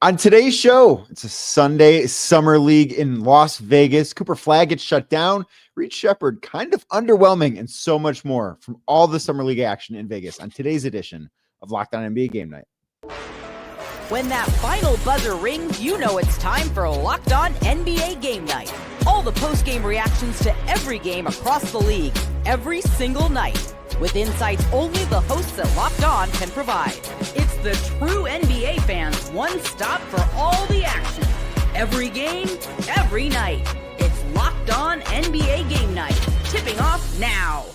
On today's show, it's a Sunday summer league in Las Vegas. Cooper Flagg gets shut down. Reed Sheppard kind of underwhelming, and so much more from all the summer league action in Vegas on today's edition of Locked On NBA Game Night. When that final buzzer rings, you know it's time for Locked On NBA Game Night. All the post-game reactions to every game across the league, every single night, with insights only the hosts at Locked On can provide. It's the true NBA fans' one stop for all the action. Every game, every night. It's Locked On NBA Game Night. Tipping off now.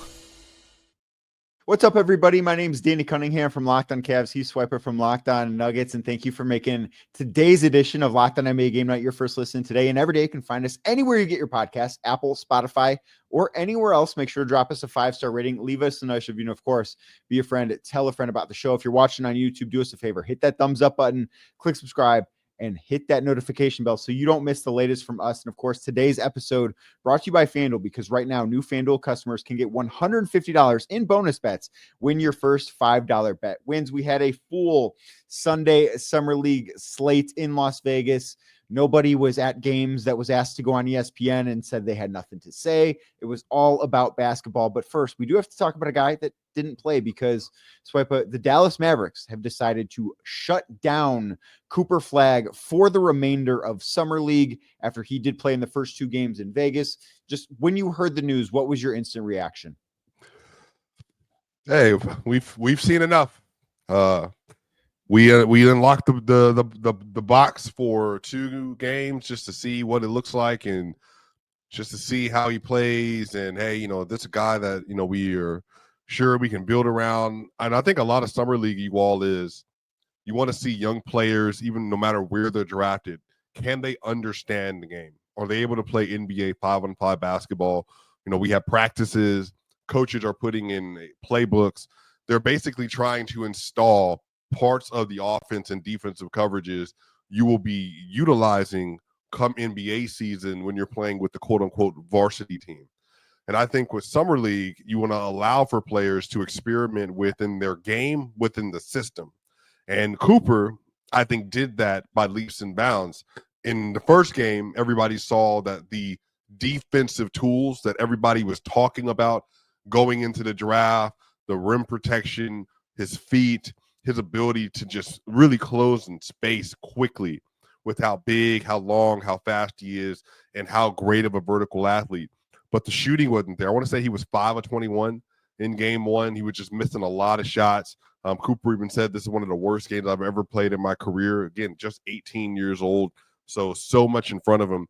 What's up, everybody? My name is Danny Cunningham from Locked On Cavs. He's Swiper from Locked On Nuggets. And thank you for making today's edition of Locked On NBA Game Night your first listen today. And every day you can find us anywhere you get your podcasts, Apple, Spotify, or anywhere else. Make sure to drop us a 5-star rating. Leave us a nice review. And of course, be a friend. Tell a friend about the show. If you're watching on YouTube, do us a favor. Hit that thumbs up button, click subscribe, and hit that notification bell so you don't miss the latest from us. And of course, today's episode brought to you by FanDuel, because right now, new FanDuel customers can get $150 in bonus bets when your first $5 bet wins. We had a full Sunday Summer League slate in Las Vegas. Nobody was at games that was asked to go on ESPN and said they had nothing to say. It was all about basketball. But first, we do have to talk about a guy that didn't play because, Swipa, the Dallas Mavericks have decided to shut down Cooper Flagg for the remainder of Summer League after he did play in the first two games in Vegas. Just when you heard the news, what was your instant reaction? Hey, we've seen enough. We unlocked the box for 2 games just to see what it looks like and just to see how he plays. And hey, this is a guy that we are sure we can build around. And I think a lot of summer league you want to see young players, even no matter where they're drafted, can they understand the game? Are they able to play NBA 5-on-5 basketball? We have practices, coaches are putting in playbooks. They're basically trying to install parts of the offense and defensive coverages you will be utilizing come NBA season when you're playing with the quote-unquote varsity team. And I think with Summer League, you want to allow for players to experiment within their game, within the system. And Cooper, I think, did that by leaps and bounds. In the first game, everybody saw that the defensive tools that everybody was talking about going into the draft, the rim protection, his feet, his ability to just really close in space quickly with how big, how long, how fast he is, and how great of a vertical athlete. But the shooting wasn't there. I want to say he was 5 of 21 in game 1. He was just missing a lot of shots. Cooper even said this is one of the worst games I've ever played in my career. Again, just 18 years old, so much in front of him.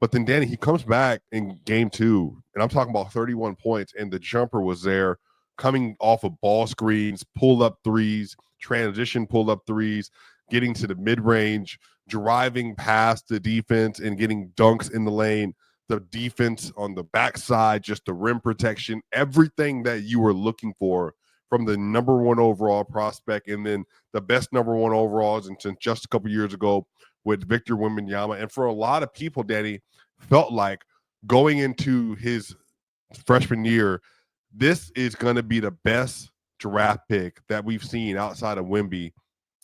But then, Danny, he comes back in game 2, and I'm talking about 31 points, and the jumper was there, coming off of ball screens, pull-up threes, transition pull-up threes, getting to the mid-range, driving past the defense and getting dunks in the lane, the defense on the backside, just the rim protection, everything that you were looking for from the number 1 overall prospect, and then the best number 1 overalls since just a couple years ago with Victor Wembanyama. And for a lot of people, Danny, felt like going into his freshman year, this is going to be the best draft pick that we've seen outside of Wemby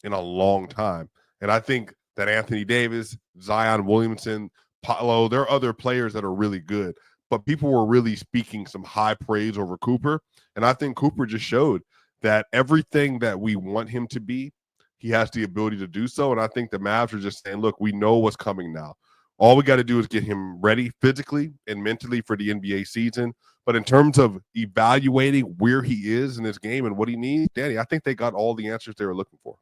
in a long time. And I think that Anthony Davis, Zion Williamson, Paolo, there are other players that are really good, but people were really speaking some high praise over Cooper. And I think Cooper just showed that everything that we want him to be, he has the ability to do so. And I think the Mavs are just saying, look, we know what's coming now. All we got to do is get him ready physically and mentally for the NBA season. But in terms of evaluating where he is in his game and what he needs, Danny, I think they got all the answers they were looking for.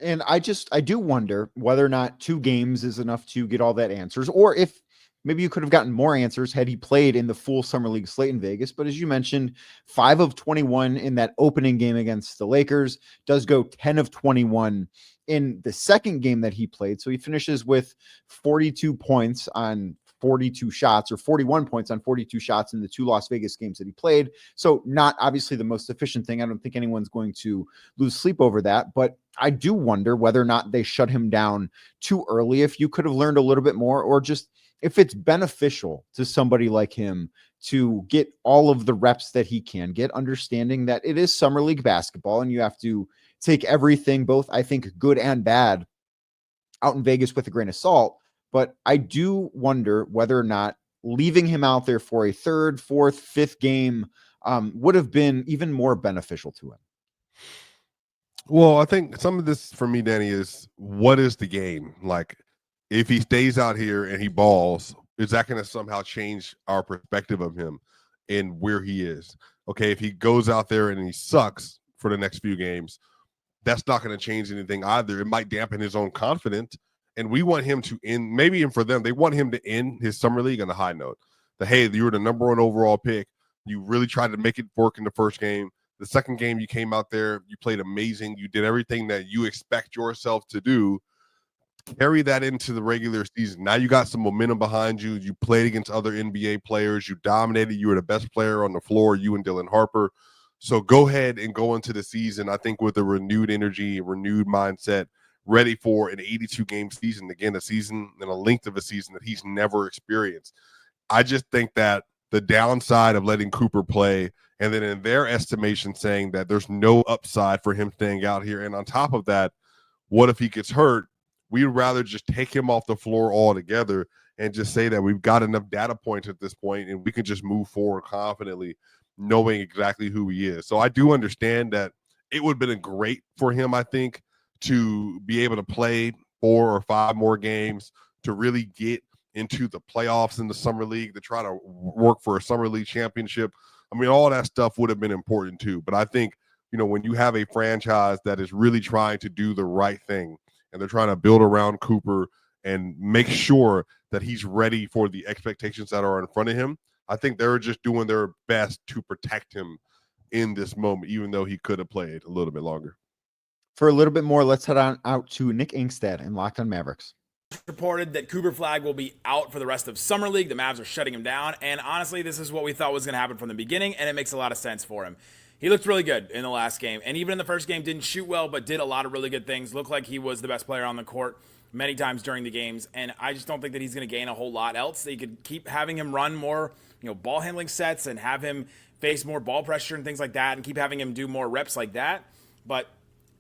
And I do wonder whether or not 2 games is enough to get all that answers, or if maybe you could have gotten more answers had he played in the full Summer League slate in Vegas. But as you mentioned, 5 of 21 in that opening game against the Lakers, does go 10 of 21 in the second game that he played. So he finishes with 42 points on 42 shots, or 41 points on 42 shots in the 2 Las Vegas games that he played. So not obviously the most efficient thing. I don't think anyone's going to lose sleep over that, but I do wonder whether or not they shut him down too early, if you could have learned a little bit more, or just if it's beneficial to somebody like him to get all of the reps that he can get, understanding that it is Summer League basketball and you have to take everything, both I think good and bad, out in Vegas with a grain of salt, but I do wonder whether or not leaving him out there for a third, fourth, fifth game would have been even more beneficial to him. Well, I think some of this for me, Danny, is what is the game? Like, if he stays out here and he balls, is that going to somehow change our perspective of him and where he is? Okay, if he goes out there and he sucks for the next few games, that's not going to change anything either. It might dampen his own confidence. And we want him to end, maybe even for them, they want him to end his summer league on a high note. That, hey, you were the number 1 overall pick. You really tried to make it work in the first game. The second game, you came out there, you played amazing. You did everything that you expect yourself to do. Carry that into the regular season. Now you got some momentum behind you. You played against other NBA players. You dominated. You were the best player on the floor, you and Dylan Harper. So go ahead and go into the season, I think, with a renewed energy, renewed mindset, ready for an 82-game season. Again, a season and a length of a season that he's never experienced. I just think that the downside of letting Cooper play, and then in their estimation saying that there's no upside for him staying out here, and on top of that, what if he gets hurt? We'd rather just take him off the floor altogether and just say that we've got enough data points at this point and we can just move forward confidently, knowing exactly who he is. So I do understand that it would have been great for him, I think, to be able to play 4 or 5 more games, to really get into the playoffs in the summer league, to try to work for a summer league championship. I mean, all that stuff would have been important too. But I think, when you have a franchise that is really trying to do the right thing and they're trying to build around Cooper and make sure that he's ready for the expectations that are in front of him, I think they're just doing their best to protect him in this moment, even though he could have played a little bit longer. For a little bit more, let's head on out to Nick Inkstead and Locked on Mavericks. Reported that Cooper Flagg will be out for the rest of Summer League. The Mavs are shutting him down, and honestly, this is what we thought was going to happen from the beginning, and it makes a lot of sense for him. He looked really good in the last game, and even in the first game, didn't shoot well, but did a lot of really good things. Looked like he was the best player on the court many times during the games, and I just don't think that he's going to gain a whole lot else. They could keep having him run more, ball handling sets and have him face more ball pressure and things like that, and keep having him do more reps like that, but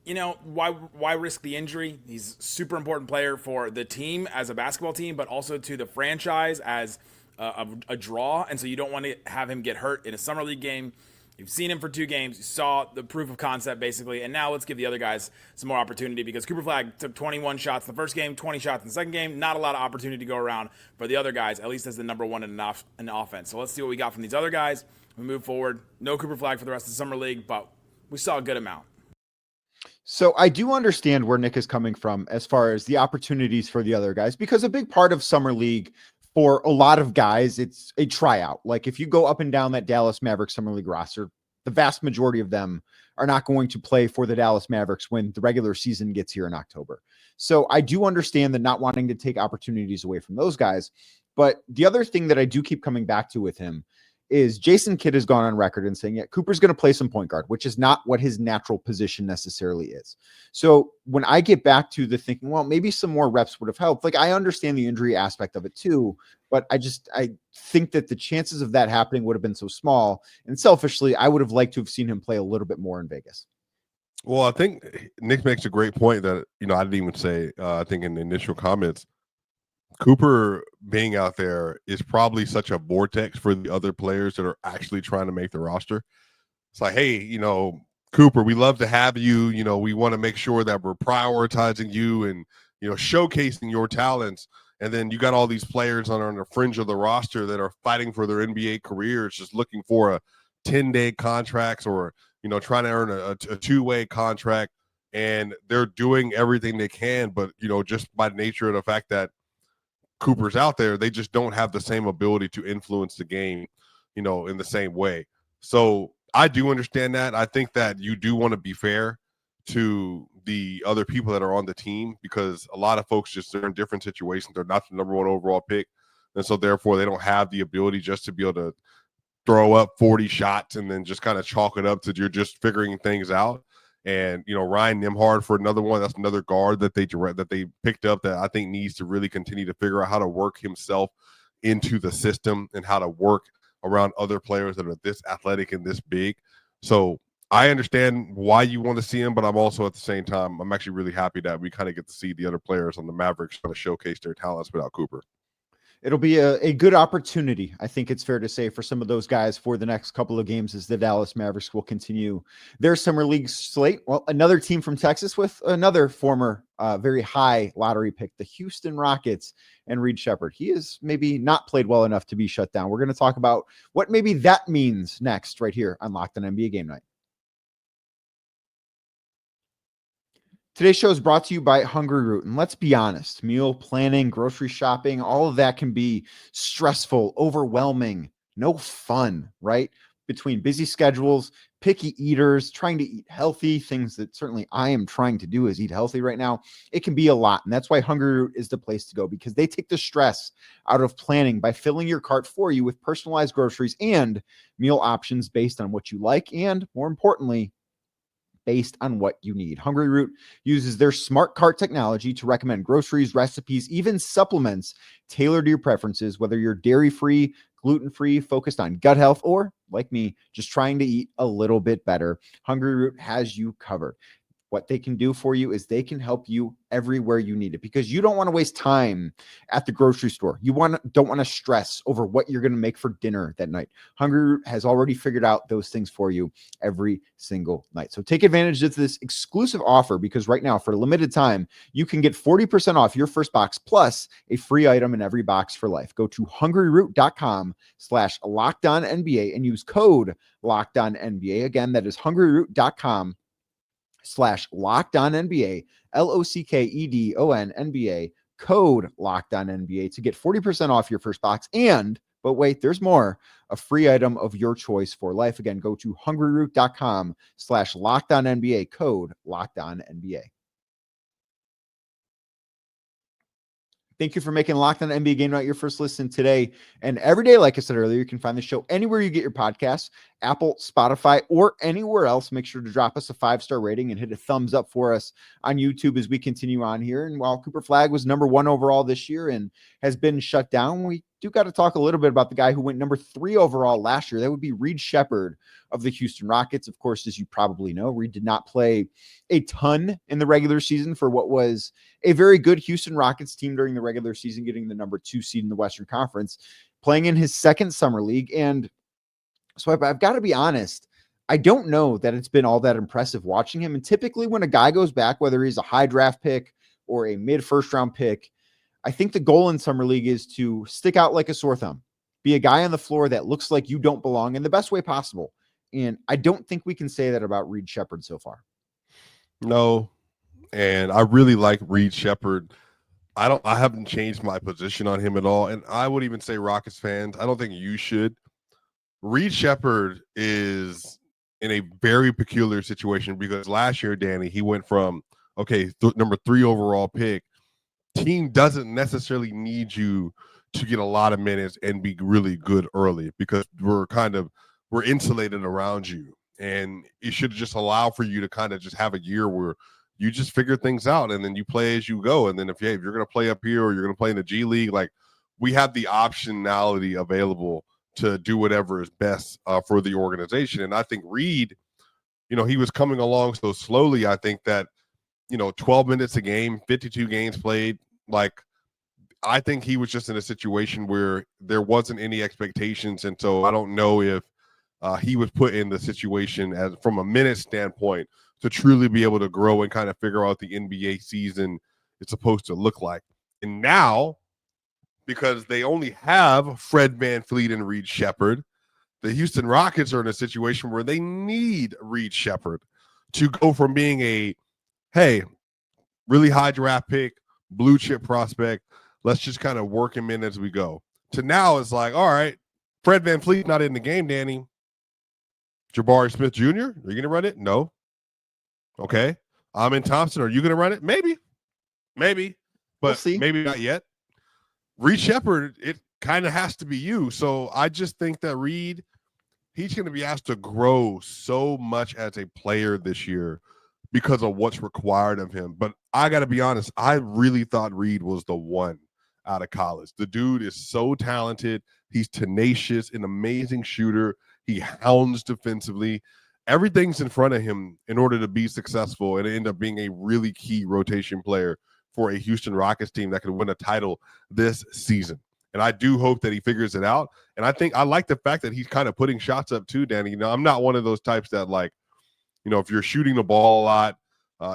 why risk the injury? He's a super important player for the team as a basketball team, but also to the franchise as a draw. And so you don't want to have him get hurt in a summer league game. You've seen him for 2 games. You saw the proof of concept, basically. And now let's give the other guys some more opportunity, because Cooper Flagg took 21 shots in the first game, 20 shots in the second game. Not a lot of opportunity to go around for the other guys, at least as the number 1 in an offense. So let's see what we got from these other guys. We move forward. No Cooper Flagg for the rest of the summer league, but we saw a good amount. So I do understand where Nick is coming from as far as the opportunities for the other guys, because a big part of summer league for a lot of guys, it's a tryout. Like if you go up and down that Dallas Mavericks summer league roster, the vast majority of them are not going to play for the Dallas Mavericks when the regular season gets here in October. So I do understand the not wanting to take opportunities away from those guys. But the other thing that I do keep coming back to with him is Jason Kidd has gone on record and saying, yeah, Cooper's going to play some point guard, which is not what his natural position necessarily is. So when I get back to the thinking, well, maybe some more reps would have helped. Like I understand the injury aspect of it too, but I think that the chances of that happening would have been so small. And selfishly, I would have liked to have seen him play a little bit more in Vegas. Well, I think Nick makes a great point that, I didn't even say, I think in the initial comments, Cooper being out there is probably such a vortex for the other players that are actually trying to make the roster. It's like, hey, Cooper, we love to have you. We want to make sure that we're prioritizing you and, showcasing your talents. And then you got all these players on the fringe of the roster that are fighting for their NBA careers, just looking for a 10-day contracts or, trying to earn a 2-way contract. And they're doing everything they can. But, just by nature of the fact that Cooper's out there, they just don't have the same ability to influence the game, in the same way. So I do understand that. I think that you do want to be fair to the other people that are on the team, because a lot of folks just are in different situations. They're not the number 1 overall pick. And so therefore they don't have the ability just to be able to throw up 40 shots and then just kind of chalk it up to you're just figuring things out. And, Ryan Nembhard for another one, that's another guard that they picked up that I think needs to really continue to figure out how to work himself into the system and how to work around other players that are this athletic and this big. So I understand why you want to see him, but I'm also at the same time, I'm actually really happy that we kind of get to see the other players on the Mavericks kind of showcase their talents without Cooper. It'll be a good opportunity, I think it's fair to say, for some of those guys for the next couple of games as the Dallas Mavericks will continue their summer league slate. Well, another team from Texas with another former very high lottery pick, the Houston Rockets, and Reed Sheppard. He has maybe not played well enough to be shut down. We're going to talk about what maybe that means next right here on Locked On NBA Game Night. Today's show is brought to you by Hungry Root. And let's be honest, meal planning, grocery shopping, all of that can be stressful, overwhelming, no fun, right? Between busy schedules, picky eaters, trying to eat healthy, things that certainly I am trying to do is eat healthy right now. It can be a lot. And that's why Hungry Root is the place to go, because they take the stress out of planning by filling your cart for you with personalized groceries and meal options based on what you like and, more importantly, based on what you need. Hungry Root uses their smart cart technology to recommend groceries, recipes, even supplements tailored to your preferences, whether you're dairy-free, gluten-free, focused on gut health, or like me, just trying to eat a little bit better. Hungry Root has you covered. What they can do for you is they can help you everywhere you need it, because you don't want to waste time at the grocery store. You don't want to stress over what you're going to make for dinner that night. Hungry Root has already figured out those things for you every single night. So take advantage of this exclusive offer, because right now, for a limited time, you can get 40% off your first box plus a free item in every box for life. Go to hungryroot.com/LockedOnNBA and use code LockedOnNBA. Again, that is hungryroot.com/LockedOnNBA, LOCKEDONNBA, code LockedOnNBA to get 40% off your first box. But wait, there's more, a free item of your choice for life. Again, go to hungryroot.com/LockedOnNBA, code LockedOnNBA. Thank you for making Locked On NBA Game Night your first listen today and every day. Like I said earlier, you can find the show anywhere you get your podcasts, Apple, Spotify, or anywhere else. Make sure to drop us a 5-star rating and hit a thumbs up for us on YouTube as we continue on here. And while Cooper Flagg was number 1 overall this year and has been shut down, we do got to talk a little bit about the guy who went number 3 overall last year. That would be Reed Sheppard of the Houston Rockets. Of course, as you probably know, Reed did not play a ton in the regular season for what was a very good Houston Rockets team during the regular season, getting the number 2 seed in the Western Conference, playing in his second summer league. And so I've got to be honest, I don't know that it's been all that impressive watching him. And typically when a guy goes back, whether he's a high draft pick or a mid first round pick, I think the goal in summer league is to stick out like a sore thumb, be a guy on the floor that looks like you don't belong in the best way possible. And I don't think we can say that about Reed Sheppard so far. No. And I really like Reed Sheppard. I haven't changed my position on him at all. And I would even say, Rockets fans, I don't think you should. Reed Sheppard is in a very peculiar situation, because last year, Danny, he went from, number 3 overall pick. Team doesn't necessarily need you to get a lot of minutes and be really good early, because we're insulated around you. And it should just allow for you to kind of just have a year where you just figure things out, and then you play as you go. And then if you're going to play up here or you're going to play in the G League, like, we have the optionality available to do whatever is best for the organization. And I think Reed, he was coming along so slowly. I think that, 12 minutes a game, 52 games played, like, I think he was just in a situation where there wasn't any expectations. And so I don't know if he was put in the situation as from a minute standpoint to truly be able to grow and kind of figure out the NBA season is supposed to look like. And now, because they only have Fred VanVleet and Reed Sheppard, the Houston Rockets are in a situation where they need Reed Sheppard to go from being a, hey, really high draft pick, blue chip prospect, let's just kind of work him in as we go, to now it's like, all right, Fred VanVleet not in the game, Danny. Jabari Smith Jr., are you going to run it? No. Okay. Amin Thompson, are you going to run it? Maybe, but we'll see. Maybe not yet. Reed Sheppard, it kind of has to be you. So I just think that Reed, he's going to be asked to grow so much as a player this year because of what's required of him. But I got to be honest, I really thought Reed was the one out of college. The dude is so talented. He's tenacious, an amazing shooter. He hounds defensively. everything's in front of him in order to be successful and end up being a really key rotation player for a Houston Rockets team that could win a title this season. And I do hope that he figures it out. And I think I like the fact that he's kind of putting shots up too, Danny. You know, I'm not one of those types that, like, you know, if you're shooting the ball a lot,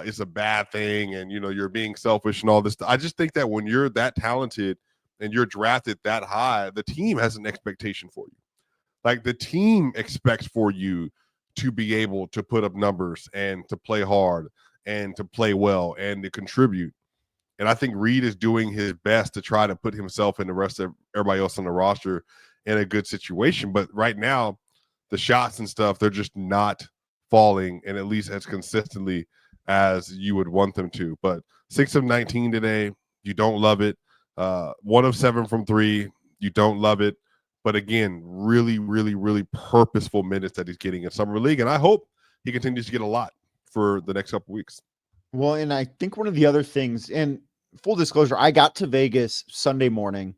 it's a bad thing and, you know, you're being selfish and all this. I just think that when you're that talented and you're drafted that high, the team has an expectation for you. Like, the team expects for you to be able to put up numbers and to play hard and to play well and to contribute. And I think Reed is doing his best to try to put himself and the rest of everybody else on the roster in a good situation. But right now, the shots and stuff, they're just not falling, and at least as consistently as you would want them to. But 6 of 19 today, you don't love it. 1 of 7 from 3, you don't love it. But again, really, really, really purposeful minutes that he's getting in Summer League. And I hope he continues to get a lot for the next couple weeks. Well, and I think one of the other things, and full disclosure, I got to Vegas Sunday morning,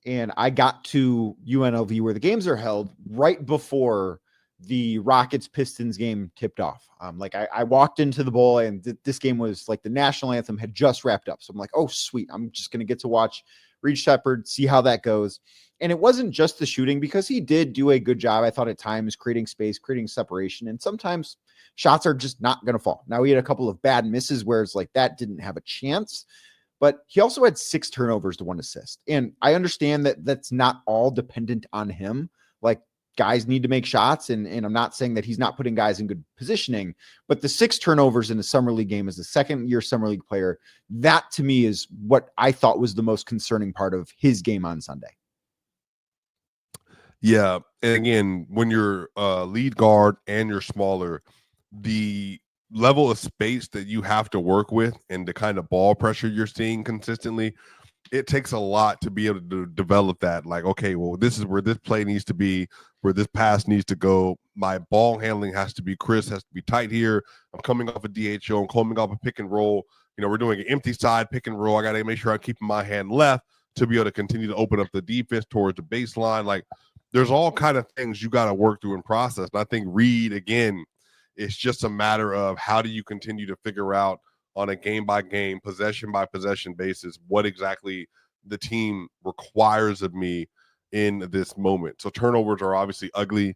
and I got to UNLV where the games are held right before the Rockets-Pistons game tipped off. I walked into the bowl, and this game was like the national anthem had just wrapped up. So I'm like, oh, sweet. I'm just going to get to watch Reed Sheppard, see how that goes. And it wasn't just the shooting, because he did do a good job, I thought, at times creating space, creating separation. And sometimes shots are just not going to fall. Now, he had a couple of bad misses where it's like that didn't have a chance. But he also had 6 turnovers to 1 assist. And I understand that that's not all dependent on him. Like, guys need to make shots. And I'm not saying that he's not putting guys in good positioning, but the 6 turnovers in a summer league game as a second-year summer league player, that to me is what I thought was the most concerning part of his game on Sunday. Yeah. And again, when you're lead guard and you're smaller, the level of space that you have to work with and the kind of ball pressure you're seeing consistently, it takes a lot to be able to develop that. Like, okay, well, this is where this play needs to be, where this pass needs to go. My ball handling has to be crisp, has to be tight here. I'm coming off a DHO, I'm coming off a pick and roll. You know, we're doing an empty side pick and roll. I got to make sure I'm keeping my hand left to be able to continue to open up the defense towards the baseline. Like, there's all kind of things you got to work through and process. And I think Reed, again, it's just a matter of how do you continue to figure out on a game-by-game, possession-by-possession basis what exactly the team requires of me in this moment. So turnovers are obviously ugly.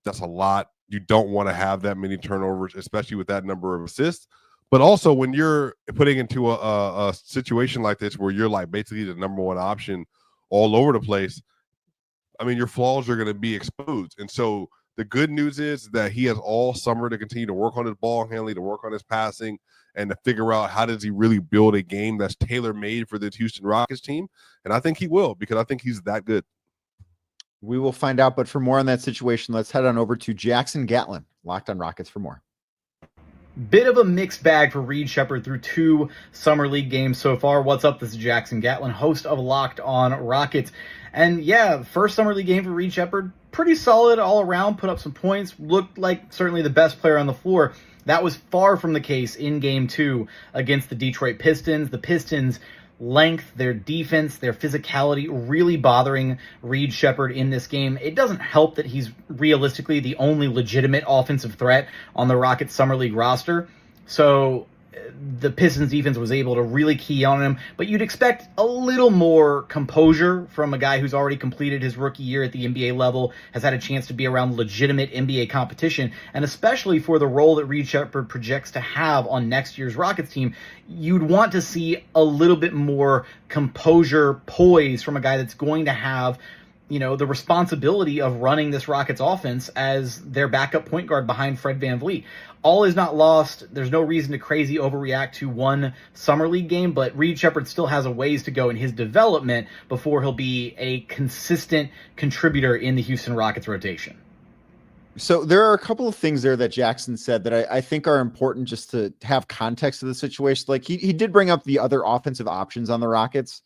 That's a lot. You don't want to have that many turnovers, especially with that number of assists. But also when you're putting into a situation like this where you're like basically the number one option all over the place, I mean, your flaws are going to be exposed. And so the good news is that he has all summer to continue to work on his ball handling, to work on his passing, and to figure out how does he really build a game that's tailor-made for the Houston Rockets team. And I think he will, because I think he's that good. We will find out. But for more on that situation, let's head on over to Jackson Gatlin, Locked on Rockets, for more. Bit of a mixed bag for Reed Sheppard through 2 summer league games so far. What's up? This is Jackson Gatlin, host of Locked on Rockets. And yeah, first summer league game for Reed Sheppard, pretty solid all around, put up some points, looked like certainly the best player on the floor. That was far from the case in game 2 against the Detroit Pistons. The Pistons' length, their defense, their physicality really bothering Reed Sheppard in this game. It doesn't help that he's realistically the only legitimate offensive threat on the Rockets Summer League roster. So the Pistons defense was able to really key on him, but you'd expect a little more composure from a guy who's already completed his rookie year at the NBA level, has had a chance to be around legitimate NBA competition, and especially for the role that Reed Sheppard projects to have on next year's Rockets team, you'd want to see a little bit more composure, poise from a guy that's going to have, you know, the responsibility of running this Rockets offense as their backup point guard behind Fred VanVleet. All is not lost. There's no reason to crazy overreact to one summer league game, but Reed Sheppard still has a ways to go in his development before he'll be a consistent contributor in the Houston Rockets rotation. So there are a couple of things there that Jackson said that I think are important just to have context of the situation. Like he did bring up the other offensive options on the Rockets,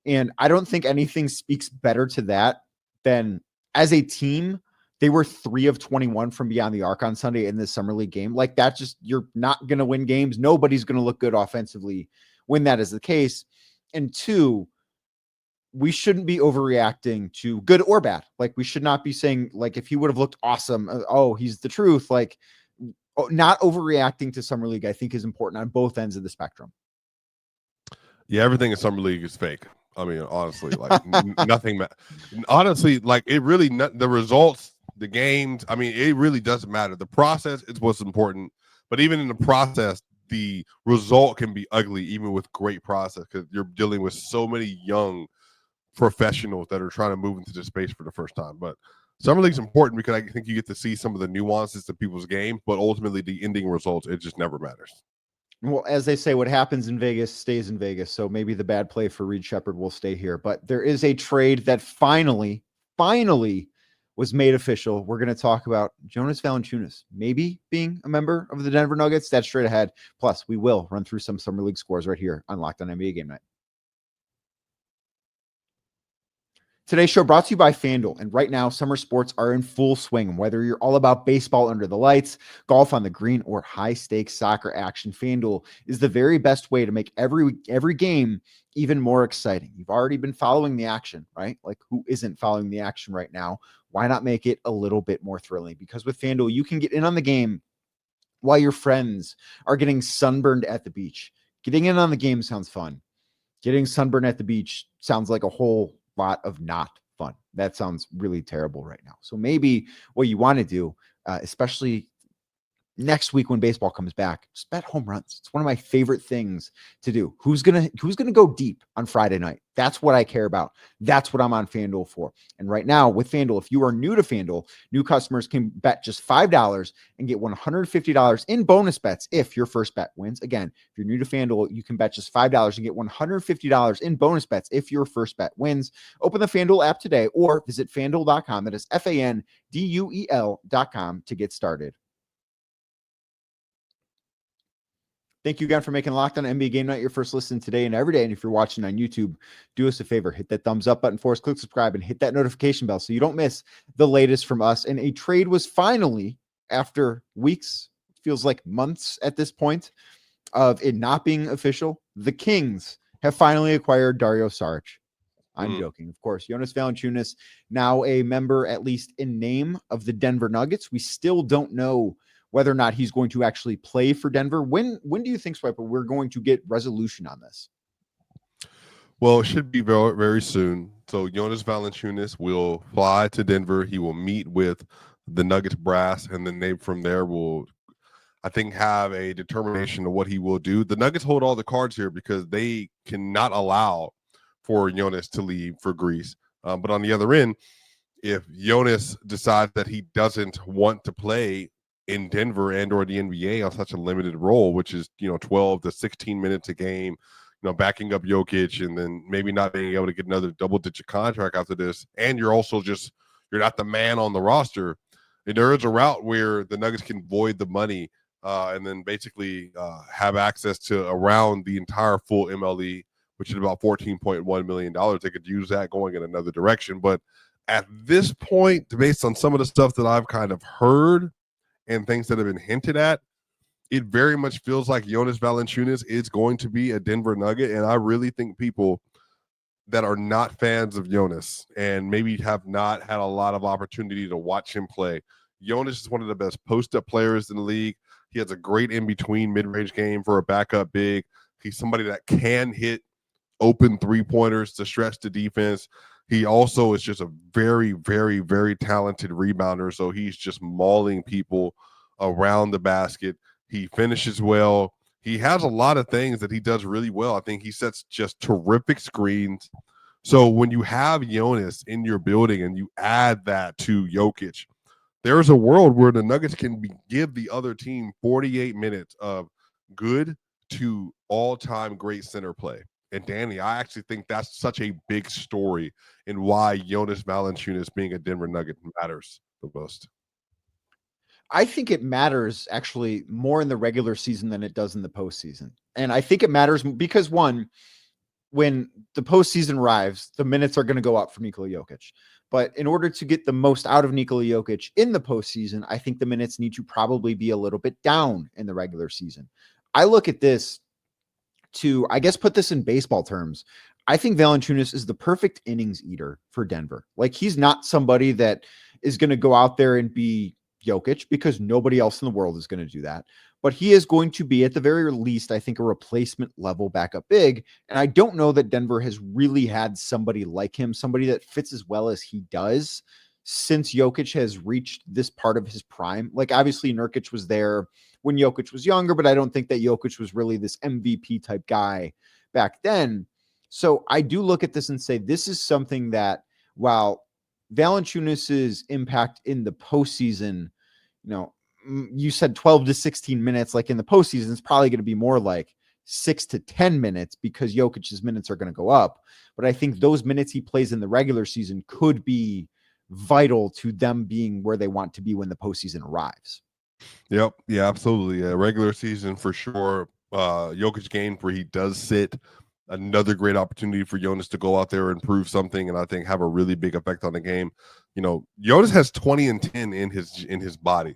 and I don't think anything speaks better to that than as a team, they were 3 of 21 from beyond the arc on Sunday in this summer league game. Like that, just, you're not going to win games. Nobody's going to look good offensively when that is the case. And 2, we shouldn't be overreacting to good or bad. Like we should not be saying, like, if he would have looked awesome, oh, he's the truth. Like not overreacting to Summer League, I think, is important on both ends of the spectrum. Yeah, everything in Summer League is fake. I mean, honestly, like nothing. Honestly, like it really, the results, the games, I mean, it really doesn't matter. The process is what's important. But even in the process, the result can be ugly, even with great process, because you're dealing with so many young professionals that are trying to move into this space for the first time. But Summer League's important because I think you get to see some of the nuances to people's game, but ultimately the ending results, it just never matters. Well, as they say, what happens in Vegas stays in Vegas. So maybe the bad play for Reed Sheppard will stay here. But there is a trade that finally was made official. We're going to talk about Jonas Valančiūnas maybe being a member of the Denver Nuggets. That's straight ahead. Plus, we will run through some Summer League scores right here on Locked On NBA Game Night. Today's show brought to you by FanDuel. And right now, summer sports are in full swing. Whether you're all about baseball under the lights, golf on the green, or high-stakes soccer action, FanDuel is the very best way to make every game even more exciting. You've already been following the action, right? Like, who isn't following the action right now? Why not make it a little bit more thrilling? Because with FanDuel, you can get in on the game while your friends are getting sunburned at the beach. Getting in on the game sounds fun. Getting sunburned at the beach sounds like a whole lot of not fun. That sounds really terrible right now. So maybe what you want to do, especially next week when baseball comes back, just bet home runs. It's one of my favorite things to do. Who's gonna go deep on Friday night? That's what I care about. That's what I'm on FanDuel for. And right now with FanDuel, if you are new to FanDuel, new customers can bet just $5 and get $150 in bonus bets if your first bet wins. Again, if you're new to FanDuel, you can bet just $5 and get $150 in bonus bets if your first bet wins. Open the FanDuel app today or visit FanDuel.com. That is FanDuel.com to get started. Thank you again for making Locked On NBA Game Night your first listen today and every day. And if you're watching on YouTube, do us a favor, hit that thumbs up button for us, click subscribe, and hit that notification bell so you don't miss the latest from us. And a trade was finally, after weeks, feels like months at this point, of it not being official, the Kings have finally acquired Dario Saric. I'm joking, of course. Jonas Valančiūnas, now a member, at least in name, of the Denver Nuggets. We still don't know whether or not he's going to actually play for Denver. When do you think, Swiper, we're going to get resolution on this? Well, it should be very, very soon. So Jonas Valančiūnas will fly to Denver. He will meet with the Nuggets brass, and then they from there will, I think, have a determination of what he will do. The Nuggets hold all the cards here because they cannot allow for Jonas to leave for Greece. But on the other end, if Jonas decides that he doesn't want to play in Denver and or the NBA on such a limited role, which is, 12 to 16 minutes a game, backing up Jokic, and then maybe not being able to get another double-digit contract after this, and you're not the man on the roster, there is a route where the Nuggets can void the money and then basically have access to around the entire full MLE, which is about $14.1 million. They could use that going in another direction. But at this point, based on some of the stuff that I've kind of heard and things that have been hinted at, it very much feels like Jonas Valančiūnas is going to be a Denver Nugget. And I really think people that are not fans of Jonas and maybe have not had a lot of opportunity to watch him play, Jonas is one of the best post-up players in the league. He has a great in-between mid-range game for a backup big. He's somebody that can hit open three-pointers to stretch the defense. He also is just a very, very, very talented rebounder. So he's just mauling people around the basket. He finishes well. He has a lot of things that he does really well. I think he sets just terrific screens. So when you have Jonas in your building and you add that to Jokic, there's a world where the Nuggets can give the other team 48 minutes of good to all-time great center play. And Danny, I actually think that's such a big story in why Jonas Valančiūnas being a Denver Nugget matters the most. I think it matters actually more in the regular season than it does in the postseason. And I think it matters because, one, when the postseason arrives, the minutes are going to go up for Nikola Jokic. But in order to get the most out of Nikola Jokic in the postseason, I think the minutes need to probably be a little bit down in the regular season. I look at this to, I guess, put this in baseball terms. I think Valančiūnas is the perfect innings eater for Denver. Like, he's not somebody that is going to go out there and be Jokic because nobody else in the world is going to do that. But he is going to be, at the very least, I think, a replacement level backup big. And I don't know that Denver has really had somebody like him, somebody that fits as well as he does since Jokic has reached this part of his prime. Like, obviously, Nurkic was there when Jokic was younger, but I don't think that Jokic was really this MVP type guy back then. So I do look at this and say, this is something that, while Valanciunas' impact in the postseason, you said 12 to 16 minutes, like in the postseason, it's probably going to be more like 6 to 10 minutes because Jokic's minutes are going to go up. But I think those minutes he plays in the regular season could be vital to them being where they want to be when the postseason arrives. Yep. Yeah, absolutely. Regular season for sure. Jokic game where he does sit. Another great opportunity for Jonas to go out there and prove something, and I think have a really big effect on the game. Jonas has 20 and 10 in his body.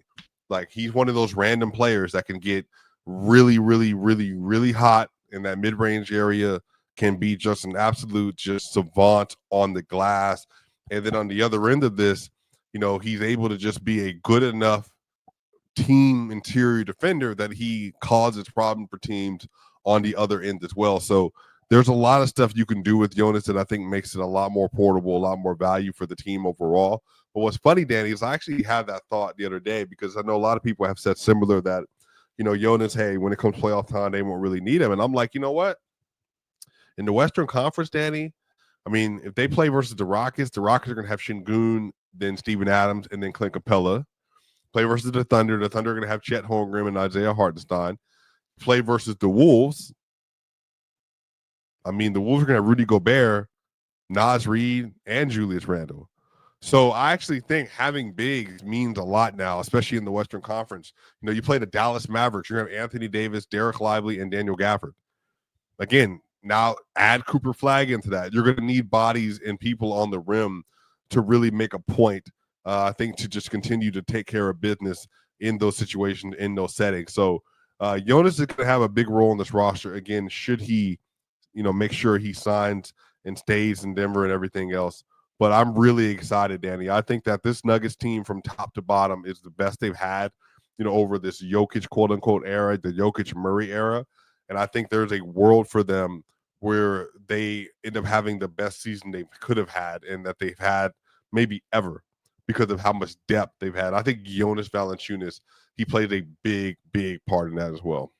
Like, he's one of those random players that can get really, really, really, really hot in that mid-range area, can be just an absolute just savant on the glass. And then on the other end of this, he's able to just be a good enough team interior defender that he causes problem for teams on the other end as well. So there's a lot of stuff you can do with Jonas that I think makes it a lot more portable, a lot more value for the team overall. But what's funny, Danny, is I actually had that thought the other day because I know a lot of people have said similar that, Jonas, hey, when it comes to playoff time, they won't really need him. And I'm like, you know what? In the Western Conference, Danny, I mean, if they play versus the Rockets are going to have Şengün, then Steven Adams, and then Clint Capella. Play versus the Thunder are going to have Chet Holmgren and Isaiah Hartenstein. Play versus the Wolves. I mean, the Wolves are going to have Rudy Gobert, Naz Reid, and Julius Randle. So I actually think having bigs means a lot now, especially in the Western Conference. You play the Dallas Mavericks. You're going to have Anthony Davis, Derek Lively, and Daniel Gafford. Again, now add Cooper Flagg into that. You're going to need bodies and people on the rim to really make a point, I think, to just continue to take care of business in those situations, in those settings. So Jonas is going to have a big role in this roster. Again, should he make sure he signs and stays in Denver and everything else. But I'm really excited, Danny. I think that this Nuggets team from top to bottom is the best they've had, over this Jokic quote unquote era, the Jokic Murray era. And I think there's a world for them where they end up having the best season they could have had and that they've had maybe ever because of how much depth they've had. I think Jonas Valančiūnas, he played a big, big part in that as well.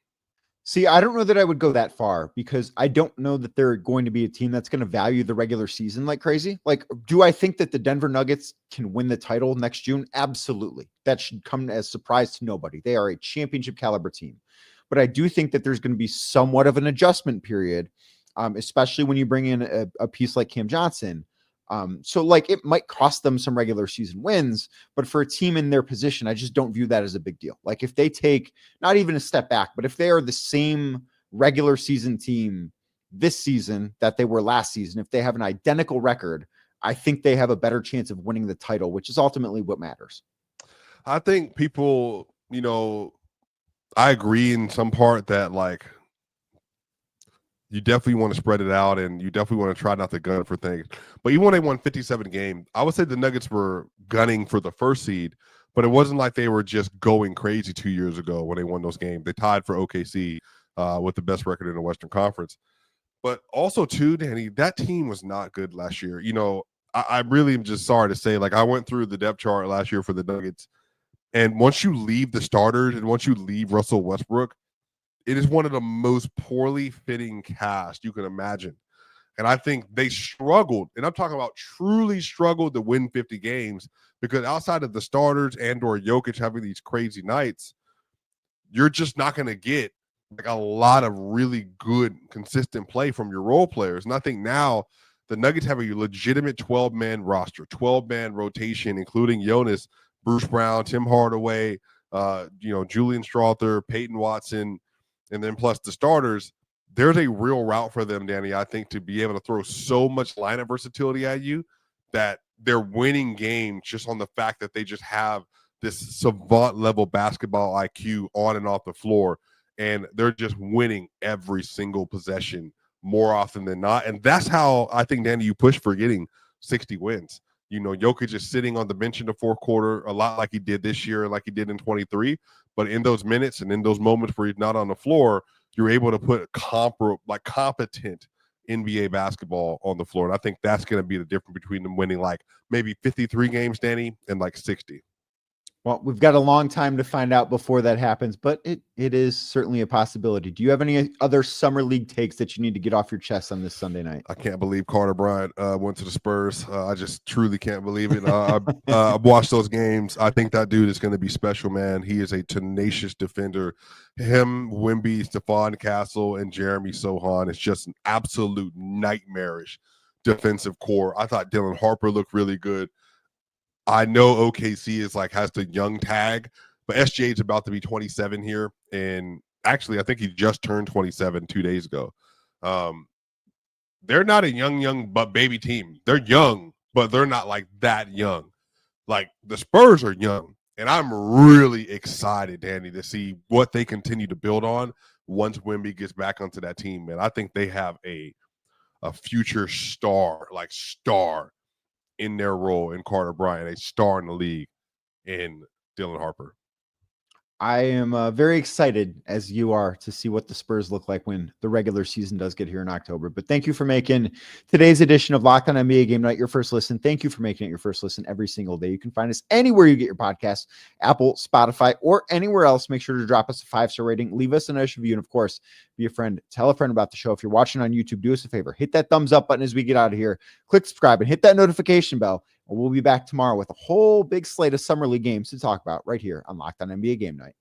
See, I don't know that I would go that far because I don't know that they're going to be a team that's going to value the regular season like crazy. Like, do I think that the Denver Nuggets can win the title next June? Absolutely. That should come as a surprise to nobody. They are a championship caliber team. But I do think that there's going to be somewhat of an adjustment period, especially when you bring in a piece like Cam Johnson. So like it might cost them some regular season wins, but for a team in their position, I just don't view that as a big deal. Like if they take not even a step back, but if they are the same regular season team this season that they were last season, if they have an identical record, I think they have a better chance of winning the title, which is ultimately what matters. I think people, I agree in some part that like you definitely want to spread it out and you definitely want to try not to gun for things. But even when they won 57 games, I would say the Nuggets were gunning for the first seed, but it wasn't like they were just going crazy 2 years ago when they won those games. They tied for OKC with the best record in the Western Conference. But also, too, Danny, that team was not good last year. I really am just sorry to say, like, I went through the depth chart last year for the Nuggets, and once you leave the starters and once you leave Russell Westbrook, it is one of the most poorly fitting cast you can imagine. And I think they struggled, and I'm talking about truly struggled to win 50 games because outside of the starters and or Jokic having these crazy nights, you're just not going to get like a lot of really good, consistent play from your role players. And I think now the Nuggets have a legitimate 12-man roster, 12-man rotation, including Jonas, Bruce Brown, Tim Hardaway, Julian Strawther, Peyton Watson, and then plus the starters. There's a real route for them, Danny, I think, to be able to throw so much lineup versatility at you that they're winning games just on the fact that they just have this savant level basketball IQ on and off the floor. And they're just winning every single possession more often than not. And that's how I think, Danny, you push for getting 60 wins. Jokic is sitting on the bench in the fourth quarter a lot like he did this year, like he did in 23. But in those minutes and in those moments where he's not on the floor, you're able to put competent NBA basketball on the floor. And I think that's going to be the difference between them winning like maybe 53 games, Danny, and like 60. Well, we've got a long time to find out before that happens, but it is certainly a possibility. Do you have any other summer league takes that you need to get off your chest on this Sunday night? I can't believe Carter Bryant went to the Spurs. I just truly can't believe it. I've watched those games. I think that dude is going to be special, man. He is a tenacious defender. Him, Wemby, Stephon Castle, and Jeremy Sohan is just an absolute nightmarish defensive core. I thought Dylan Harper looked really good. I know OKC has the young tag, but SGA is about to be 27 here. And actually, I think he just turned 27 2 days ago. They're not a young, but baby team. They're young, but they're not like that young. Like the Spurs are young. And I'm really excited, Danny, to see what they continue to build on once Wemby gets back onto that team, man. I think they have a future star in their role in Carter Bryant, a star in the league in Dylan Harper. I am very excited, as you are, to see what the Spurs look like when the regular season does get here in October. But thank you for making today's edition of Locked On NBA Game Night your first listen. Thank you for making it your first listen every single day. You can find us anywhere you get your podcasts, Apple, Spotify, or anywhere else. Make sure to drop us a 5-star rating, leave us a nice review, and of course, be a friend. Tell a friend about the show. If you're watching on YouTube, do us a favor. Hit that thumbs up button as we get out of here. Click subscribe and hit that notification bell. And we'll be back tomorrow with a whole big slate of summer league games to talk about right here on Locked On NBA Game Night.